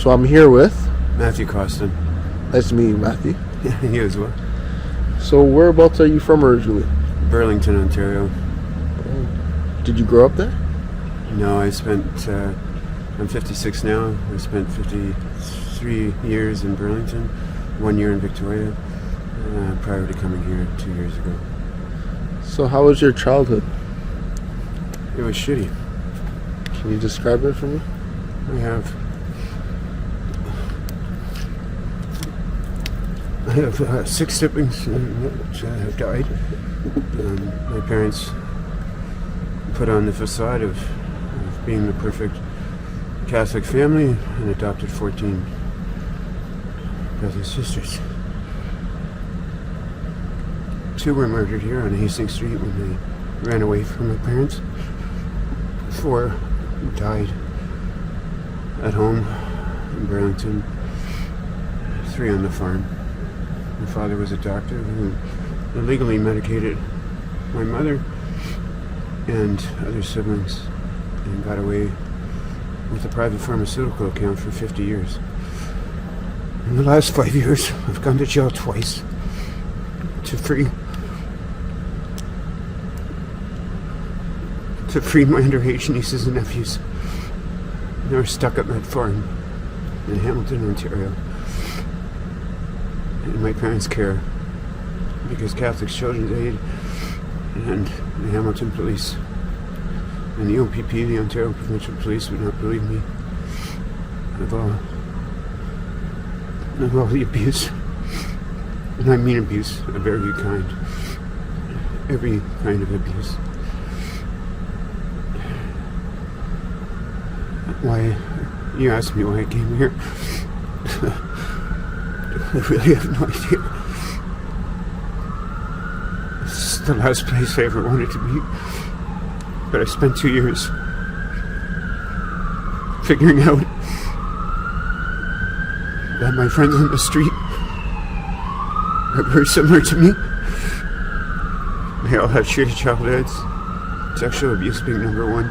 So I'm here with... Matthew Costin. Nice to meet you, Matthew. You as well. So whereabouts are you from originally? Burlington, Ontario. Did you grow up there? No, I'm 56 now. I spent 53 years in Burlington, 1 year in Victoria, prior to coming here 2 years ago. So how was your childhood? It was shitty. Can you describe it for me? I have 6 siblings which have died. My parents put on the facade of being the perfect Catholic family and adopted 14 brothers and sisters. 2 were murdered here on Hastings Street when they ran away from my parents. 4 died at home in Burlington. 3 on the farm. My father was a doctor who illegally medicated my mother and other siblings and got away with a private pharmaceutical account for 50 years. In the last 5 years, I've gone to jail twice to free my underage nieces and nephews. They were stuck at that farm in Hamilton, Ontario, in my parents' care because Catholic Children's Aid and the Hamilton Police and the OPP, the Ontario Provincial Police, would not believe me of all the abuse. And I mean abuse of every kind. Every kind of abuse. Why, you asked me why I came here. I really have no idea. This is the last place I ever wanted to be. But I spent 2 years figuring out that my friends on the street are very similar to me. They all have shitty childhoods, sexual abuse being number 1.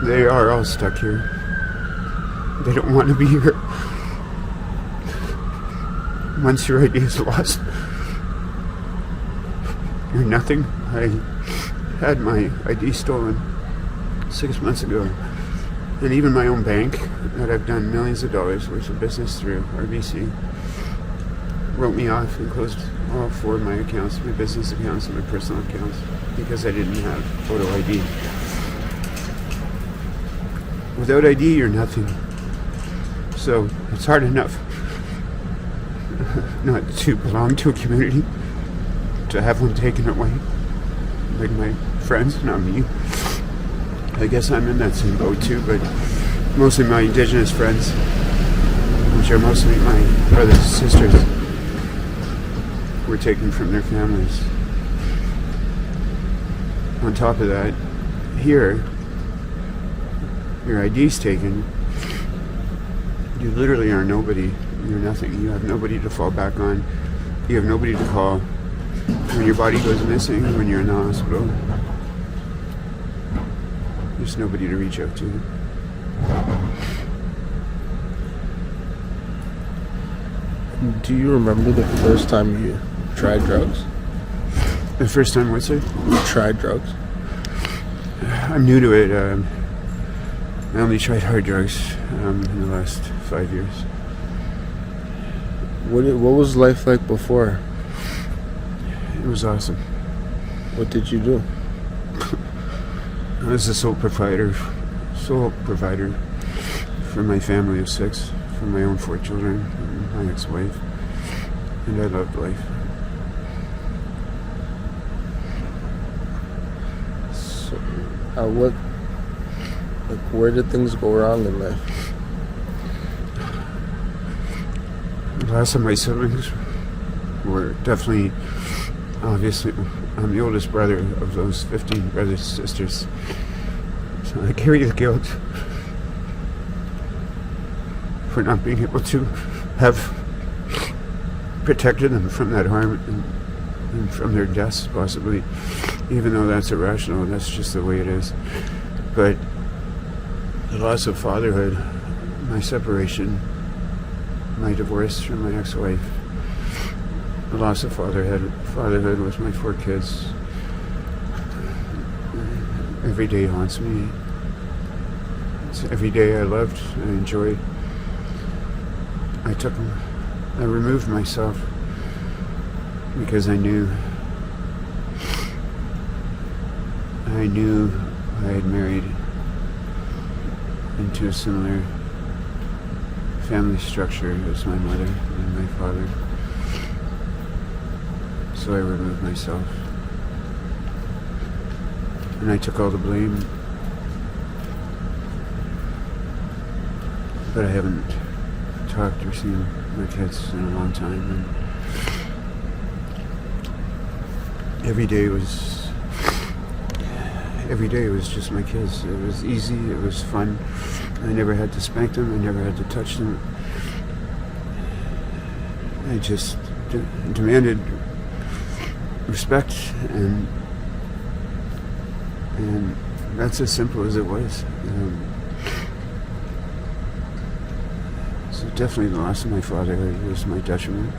They are all stuck here. They don't want to be here. Once your ID is lost, you're nothing. I had my ID stolen 6 months ago. And even my own bank, that I've done millions of dollars worth of business through, RBC, wrote me off and closed all 4 of my accounts, my business accounts and my personal accounts, because I didn't have photo ID. Without ID, you're nothing. So it's hard enough not to belong to a community, to have one taken away, like my friends, not me. I guess I'm in that same boat too, but mostly my Indigenous friends, which are mostly my brothers and sisters, were taken from their families. On top of that, here, your ID's taken, you literally are nobody. You're nothing. You have nobody to fall back on. You have nobody to call when your body goes missing, when you're in the hospital. There's nobody to reach out to. Do you remember the first time you tried drugs? The first time, what's it? You tried drugs? I'm new to it. I only tried hard drugs in the last 5 years. What was life like before? It was awesome. What did you do? I was a sole provider for my family of 6, for my own 4 children, and my ex-wife, and I loved life. So, where did things go wrong in life? The last of my siblings were definitely, obviously, I'm the oldest brother of those 15 brothers and sisters. So I carry the guilt for not being able to have protected them from that harm and from their deaths, possibly. Even though that's irrational, that's just the way it is. But the loss of fatherhood my separation, my divorce from my ex-wife, the loss of fatherhood with my 4 kids. Every day haunts me. It's every day I loved, I enjoyed. I removed myself because I knew I had married into a similar family structure as my mother and my father. So I removed myself. And I took all the blame. But I haven't talked or seen my kids in a long time. And every day was just my kids. It was easy, it was fun. I never had to spank them, I never had to touch them. I just demanded respect, and that's as simple as it was. So definitely the loss of my father was my detriment.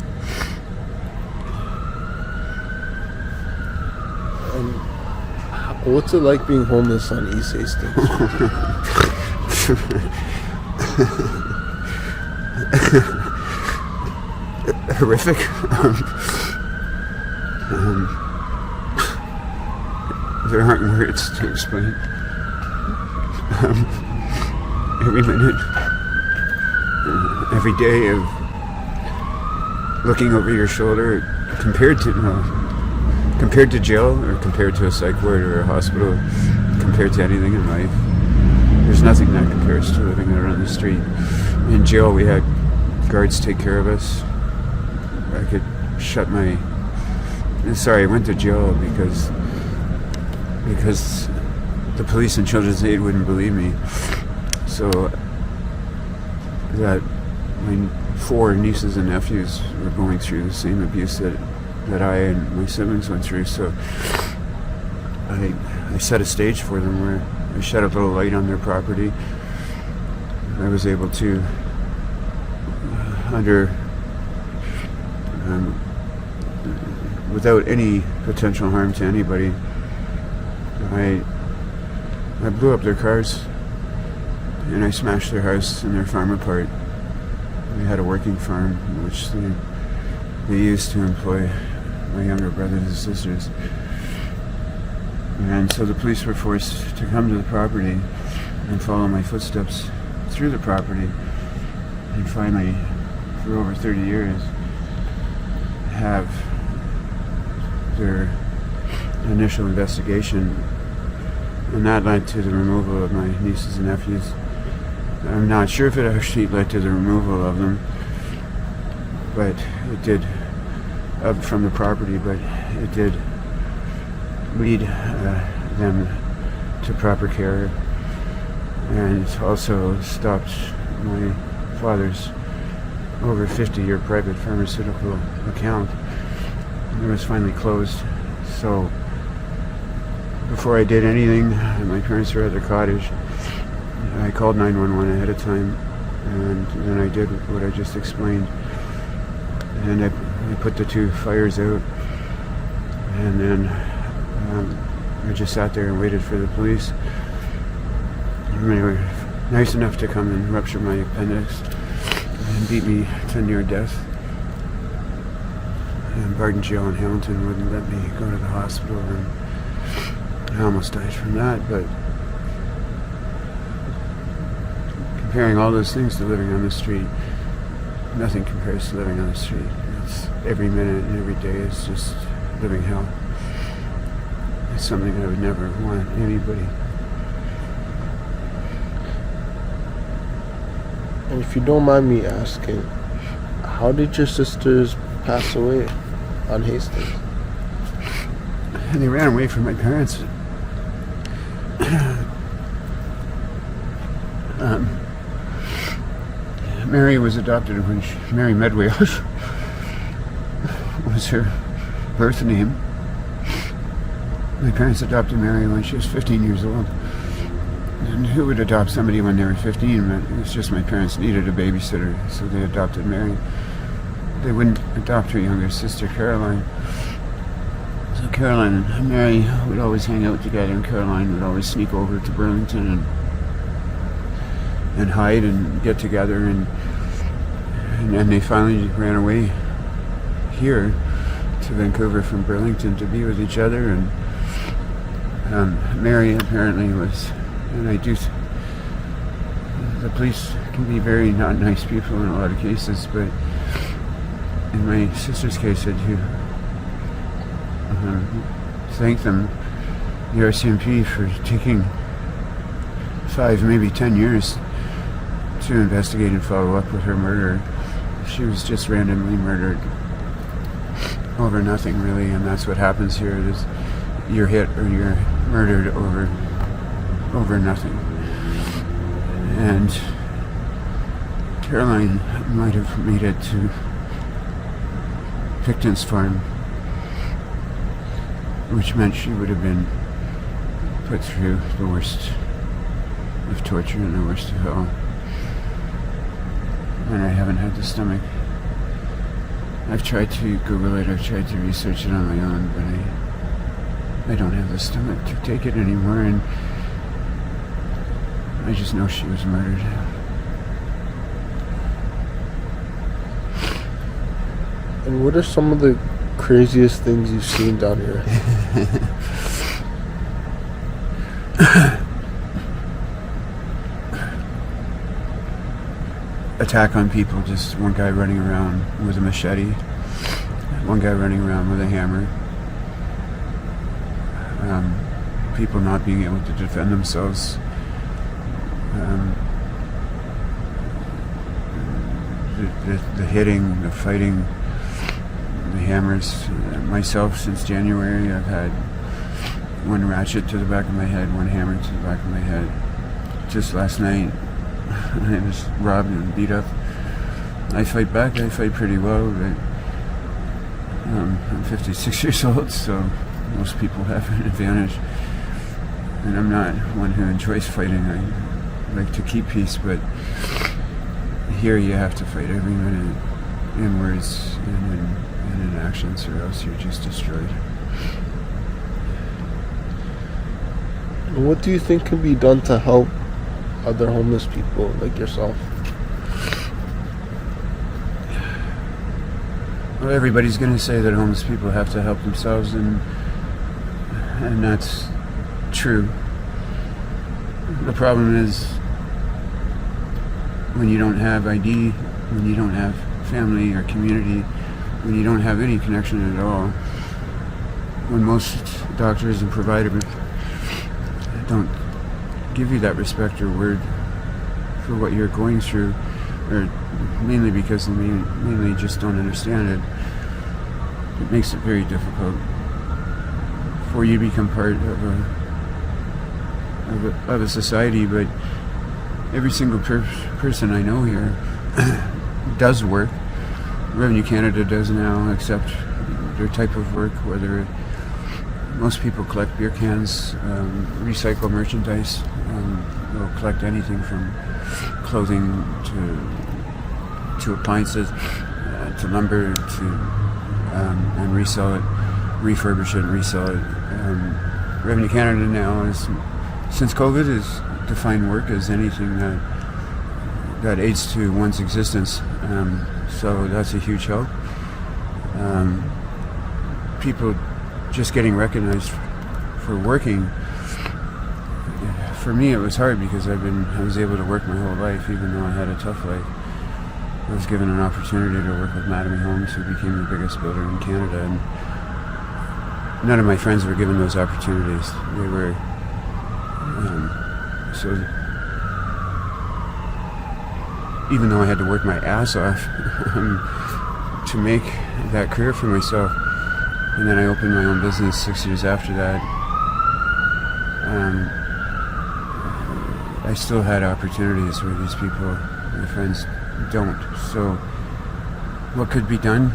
And what's it like being homeless on East Hastings? Horrific. There aren't words to explain. Every minute, every day of looking over your shoulder, compared to jail, or compared to a psych ward or a hospital, compared to anything in life, there's nothing that compares to living out on the street. In jail, we had guards take care of us. I could shut my... Sorry, I went to jail because the police and Children's Aid wouldn't believe me. So that my 4 nieces and nephews were going through the same abuse that I and my siblings went through. So I set a stage for them where I shed a little light on their property. I was able to, without any potential harm to anybody, I blew up their cars and I smashed their house and their farm apart. They had a working farm which they used to employ my younger brothers and sisters. And so the police were forced to come to the property and follow my footsteps through the property, and finally, for over 30 years, have their initial investigation, and that led to the removal of my nieces and nephews. I'm not sure if it actually led to the removal of them, but it did, from the property, but it did lead them to proper care, and also stopped my father's over 50-year private pharmaceutical account. It was finally closed. So before I did anything, my parents were at their cottage. I called 911 ahead of time, and then I did what I just explained. And I put the 2 fires out, and then I just sat there and waited for the police. And they were nice enough to come and rupture my appendix and beat me to near death. And Barton Jail in Hamilton wouldn't let me go to the hospital, and I almost died from that. But comparing all those things to living on the street, nothing compares to living on the street. It's every minute and every day is just living hell. It's something I would never want anybody. And if you don't mind me asking, how did your sisters pass away on Hastings? They ran away from my parents. Mary was adopted when Mary Medway was her birth name. My parents adopted Mary when she was 15 years old. And who would adopt somebody when they were 15? But it was just my parents needed a babysitter, so they adopted Mary. They wouldn't adopt her younger sister, Caroline. So Caroline and Mary would always hang out together, and Caroline would always sneak over to Burlington and hide and get together, and then they finally ran away here to Vancouver from Burlington to be with each other. And Mary apparently was, and the police can be very not nice people in a lot of cases, but in my sister's case, I do thank them, the RCMP, for taking 5, maybe 10 years to investigate and follow up with her murder. She was just randomly murdered over nothing, really, and that's what happens here. Is you're hit or you're murdered over nothing. And Caroline might have made it to Picton's farm, which meant she would have been put through the worst of torture and the worst of hell. And I haven't had the stomach. I've tried to Google it, I've tried to research it on my own, but I don't have the stomach to take it anymore, and I just know she was murdered. And what are some of the craziest things you've seen down here? Attack on people, just one guy running around with a machete, one guy running around with a hammer, people not being able to defend themselves, the hitting, the fighting, the hammers. Myself, since January, I've had one ratchet to the back of my head, one hammer to the back of my head. Just last night, I was robbed and beat up. I fight back, I fight pretty well, but I'm 56 years old, so most people have an advantage. And I'm not one who enjoys fighting. I like to keep peace, but here you have to fight every minute, in words and in actions, or else you're just destroyed. What do you think can be done to help other homeless people like yourself? Well, everybody's going to say that homeless people have to help themselves, and that's true. The problem is when you don't have ID, when you don't have family or community, when you don't have any connection at all, when most doctors and providers don't give you that respect or word for what you're going through, or mainly because they mainly just don't understand it, it makes it very difficult for you to become part of a society. But every single person I know here does work. Revenue Canada does now accept their type of work, whether most people collect beer cans, recycle merchandise, they'll collect anything from clothing to appliances, to lumber, and resell it, refurbish it and resell it. Revenue Canada now is, since COVID, has defined work as anything that aids to one's existence. So that's a huge help. People just getting recognized for working. For me, it was hard because I was able to work my whole life, even though I had a tough life. I was given an opportunity to work with Madame Homes, who became the biggest builder in Canada, and none of my friends were given those opportunities. They were so. Even though I had to work my ass off to make that career for myself, and then I opened my own business 6 years after that, I still had opportunities where these people, my friends, don't. So what could be done?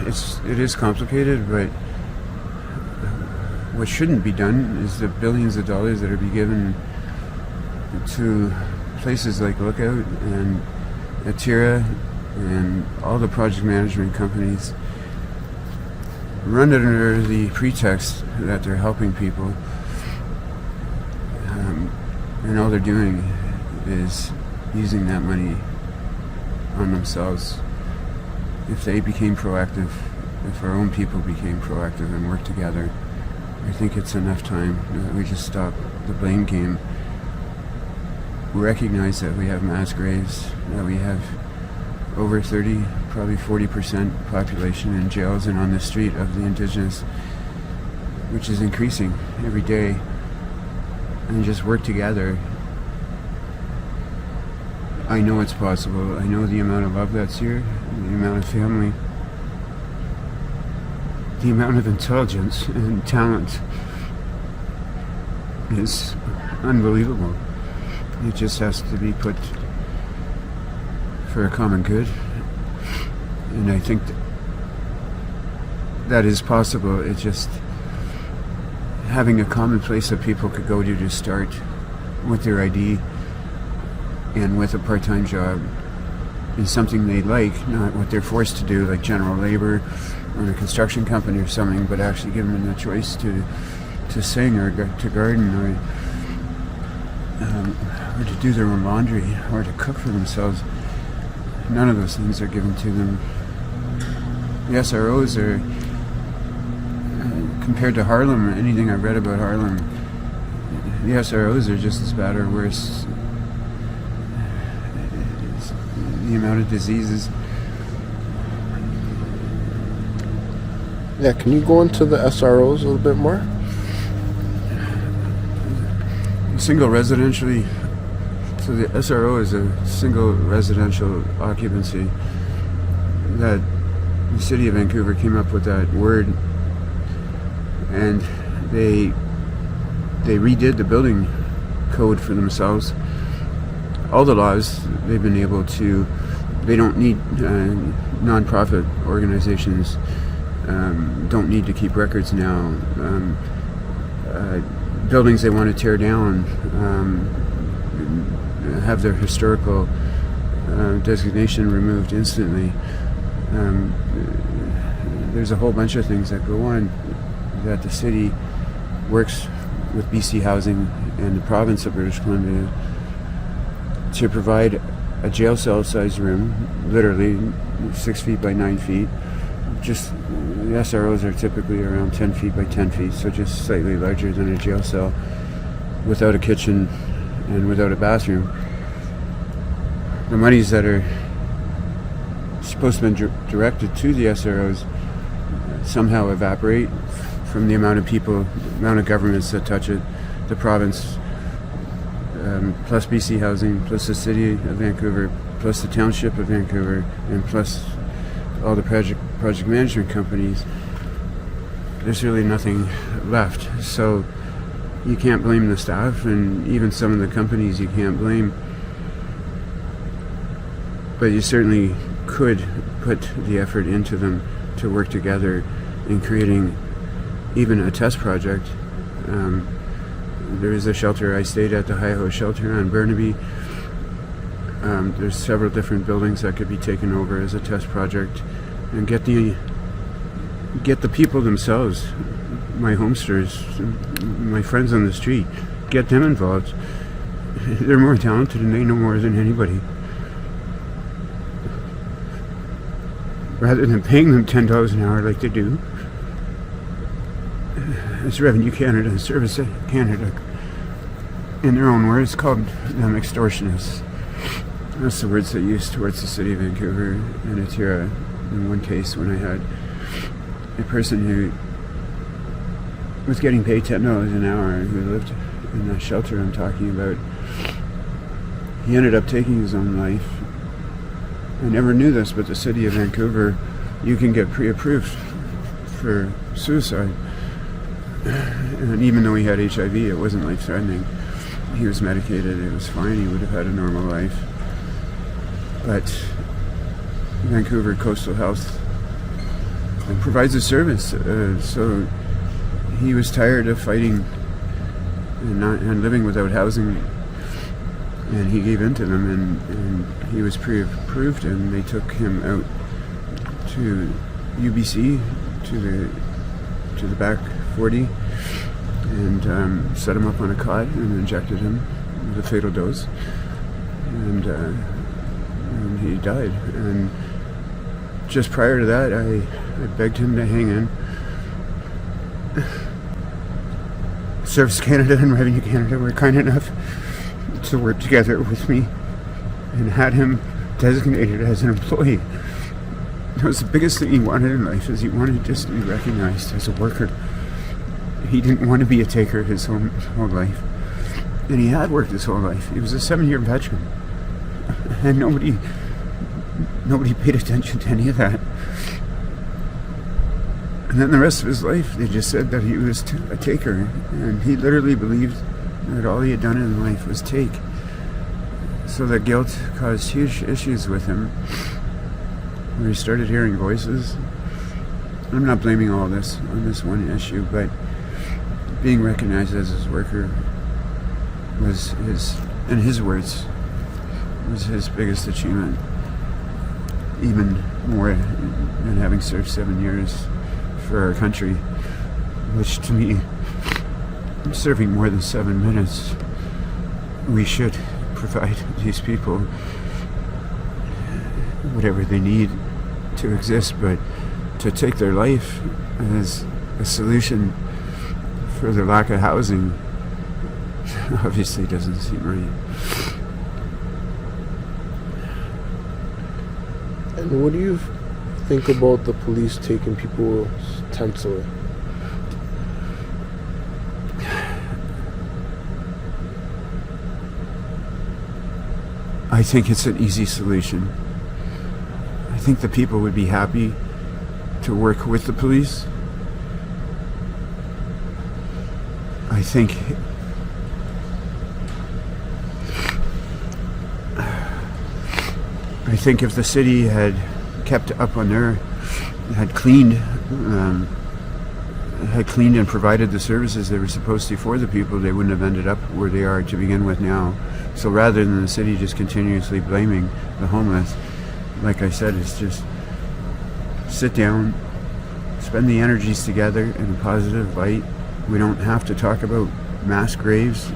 It is complicated, but what shouldn't be done is the billions of dollars that are being given to places like Lookout and Atira and all the project management companies run under the pretext that they're helping people, and all they're doing is using that money on themselves. If they became proactive, if our own people became proactive and worked together, I think it's enough time that we just stop the blame game. Recognize that we have mass graves, that we have over 30, probably 40% population in jails and on the street of the Indigenous, which is increasing every day, and just work together. I know it's possible. I know the amount of love that's here, the amount of family, the amount of intelligence and talent is unbelievable. It just has to be put for a common good, and I think that is possible. It's just having a common place that people could go to start with their ID and with a part-time job is something they like, not what they're forced to do, like general labor or a construction company or something, but actually give them the choice to sing or to garden or to do their own laundry or to cook for themselves. None of those things are given to them. The SROs are, compared to Harlem, anything I've read about Harlem, the SROs are just as bad or worse. The amount of diseases. Yeah, can you go into the SROs a little bit more? Single residentially. So the SRO is a single residential occupancy. That the city of Vancouver came up with that word, and they redid the building code for themselves. All the laws they've been able to. They don't need non-profit organizations. Don't need to keep records now. Buildings they want to tear down have their historical designation removed instantly. There's a whole bunch of things that go on that the city works with BC Housing and the province of British Columbia to provide a jail cell sized room, literally 6 feet by 9 feet. Just the SROs are typically around 10 feet by 10 feet, so just slightly larger than a jail cell, without a kitchen and without a bathroom. The monies that are supposed to be directed to the SROs somehow evaporate from the amount of people, the amount of governments that touch it, the province, plus BC Housing, plus the city of Vancouver, plus the township of Vancouver, and plus all the project management companies. There's really nothing left. So you can't blame the staff, and even some of the companies you can't blame. But you certainly could put the effort into them to work together in creating even a test project. There is a shelter. I stayed at the Hi-Ho shelter on Burnaby. There's several different buildings that could be taken over as a test project, and get the people themselves, my homesters, my friends on the street, get them involved. They're more talented and they know more than anybody. Rather than paying them $10 an hour like they do, it's Revenue Canada and Service Canada, in their own words, called them extortionists. That's the words they used towards the city of Vancouver and Atira. In one case, when I had a person who was getting paid $10 an hour, who lived in the shelter I'm talking about, he ended up taking his own life. I never knew this, but the city of Vancouver, you can get pre-approved for suicide. And even though he had HIV, it wasn't life-threatening. He was medicated, it was fine, he would have had a normal life. But Vancouver Coastal Health provides a service, so he was tired of fighting and living without housing, and he gave in to them, and he was pre-approved, and they took him out to UBC, to the back 40, and set him up on a cot and injected him with a fatal dose, and he died. And just prior to that, I begged him to hang in. Service Canada and Revenue Canada were kind enough to work together with me and had him designated as an employee. That was the biggest thing he wanted in life, is he wanted just to be recognized as a worker. He didn't want to be a taker his whole life. And he had worked his whole life. He was a 7-year veteran. And nobody paid attention to any of that. And then the rest of his life, they just said that he was a taker. And he literally believed that all he had done in life was take. So the guilt caused huge issues with him, where he started hearing voices. I'm not blaming all this on this one issue, but being recognized as his worker was in his words, was his biggest achievement. Even more than having served 7 years for our country, which to me, serving more than 7 minutes, we should provide these people whatever they need to exist, but to take their life as a solution for the lack of housing obviously doesn't seem right. And what do you think about the police taking people's tents away? I think it's an easy solution. I think the people would be happy to work with the police. I think if the city had kept up on had cleaned and provided the services they were supposed to for the people, they wouldn't have ended up where they are to begin with now. So rather than the city just continuously blaming the homeless, like I said, it's just sit down, spend the energies together in a positive light. We don't have to talk about mass graves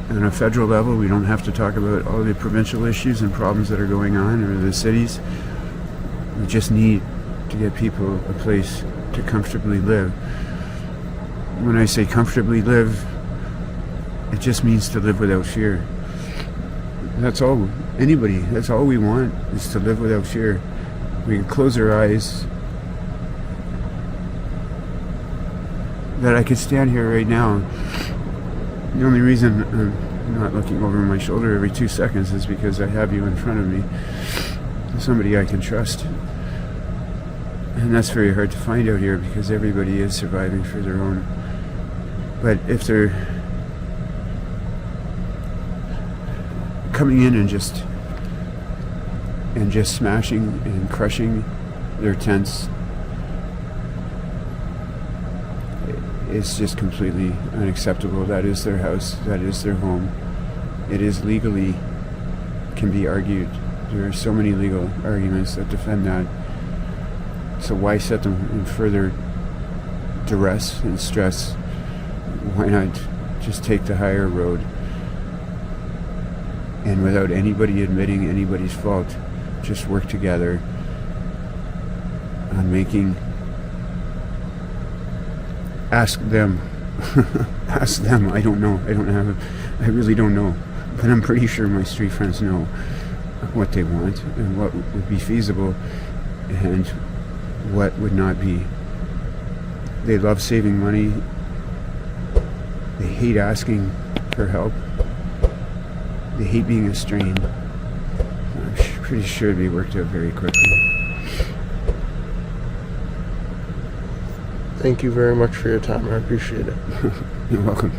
on a federal level. We don't have to talk about all the provincial issues and problems that are going on, or the cities. We just need to get people a place to comfortably live. When I say comfortably live, it just means to live without fear. That's all we want, is to live without fear. We can close our eyes. That I could stand here right now. The only reason I'm not looking over my shoulder every 2 seconds is because I have you in front of me. Somebody I can trust. And that's very hard to find out here, because everybody is surviving for their own. But if they're coming in and just smashing and crushing their tents, it's just completely unacceptable. That is their house, that is their home. It is legally, can be argued. There are so many legal arguments that defend that. So why set them in further duress and stress? Why not just take the higher road, and without anybody admitting anybody's fault, just work together on making, ask them, I don't know, I really don't know, but I'm pretty sure my street friends know what they want and what would be feasible and what would not be. They love saving money. They hate asking for help. They hate being a strain. I'm pretty sure it'd be worked out very quickly. Thank you very much for your time. I appreciate it. You're welcome.